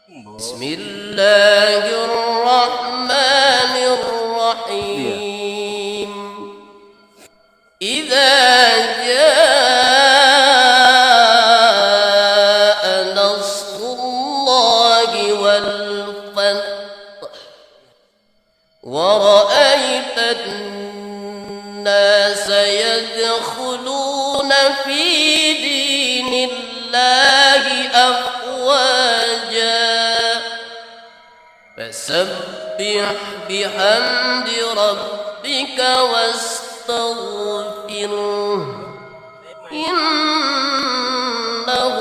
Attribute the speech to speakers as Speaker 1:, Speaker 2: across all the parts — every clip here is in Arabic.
Speaker 1: بسم الله الرحمن الرحيم. إذا جاء نصر الله والفتح ورأيت الناس يدخلون في دين الله أفواجا فسبح بحمد ربك واستغفره إنه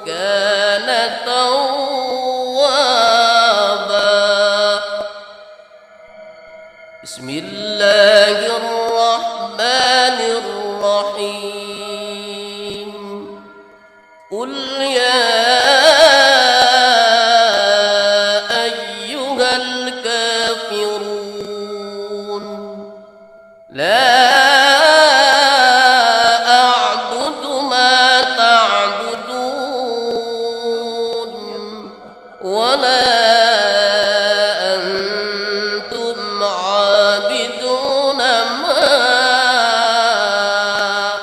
Speaker 1: كان توابا. بسم الله الرحمن الرحيم. قل يا أيها الكافرون لا أعبد ما تعبدون ولا أنتم عابدون ما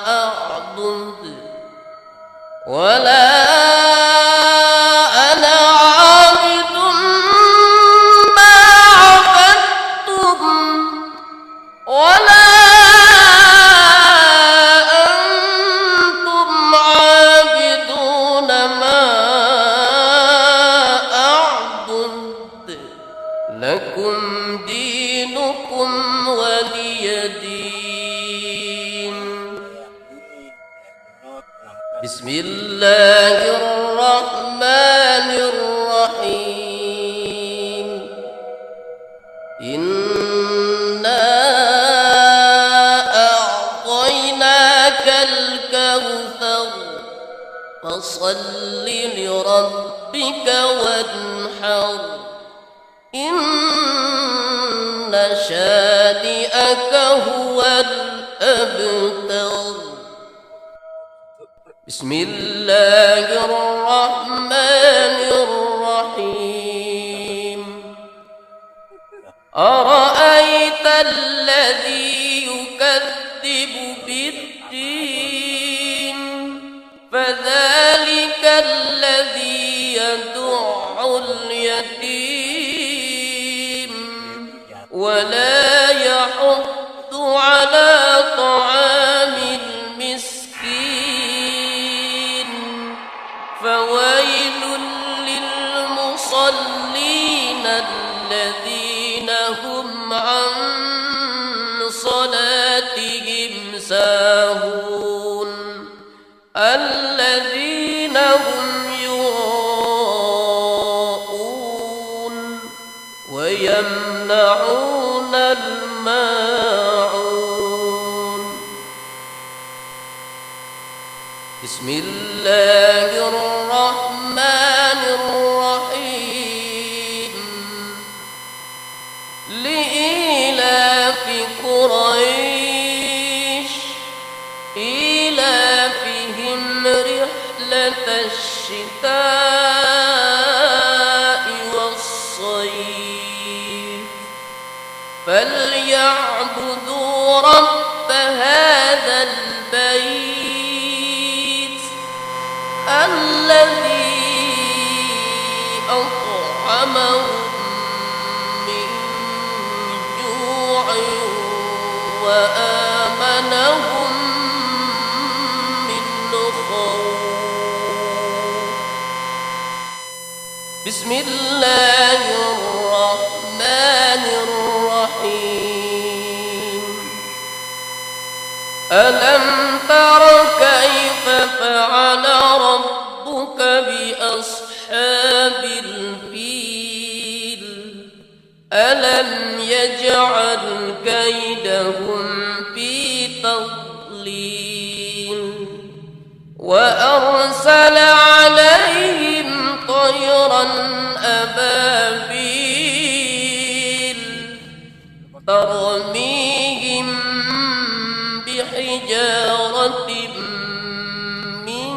Speaker 1: أعبد ولا أنا عابد ما عبدتم ولا أنتم عابدون ما أعبد لكم دينكم ولي دين. بسم الله الرحمن الرحيم. إنا أعطيناك الكوثر فصل لربك وانحر إن شانئك هو الأبتر. بسم الله الرحمن الرحيم. أرأيت الذي يكذب بالدين فذلك الذي يدع اليتيم ولا يحض على طعام المسكين فويل للمصلين الذين هم عن صلاتهم ساهون الذين هم يراءون ويمنعون الماعون. بسم الله الرحمن الرحيم. لإيلاف قريش إيلافهم رحلة الشتاء والصيف فليعبدوا رب هذا البيت الذي أطعمهم من جوع وآمنهم من خوف. بسم الله الرحمن الرحيم. ألم تر كيف فعل ربك بأصحاب الفيل ألم يجعل كيدهم في تضليل وأرسل عليهم طيرا أبابيل ترميهم بحجارة من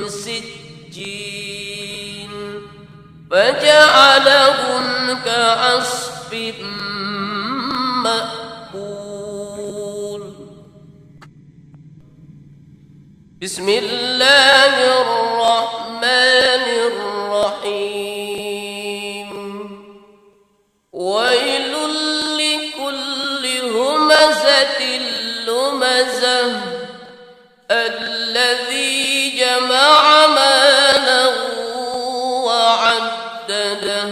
Speaker 1: سجيل فجعلهم كعصف مأكول. بسم الله الرحمن الرحيم. ويل لكل همزة لمزة الذي جمع مالا وعدده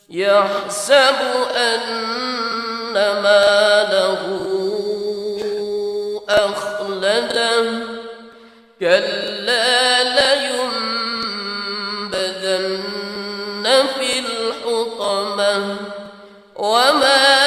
Speaker 1: يحسب أن ماله أخلده كلا لينبذن في الحطمة وما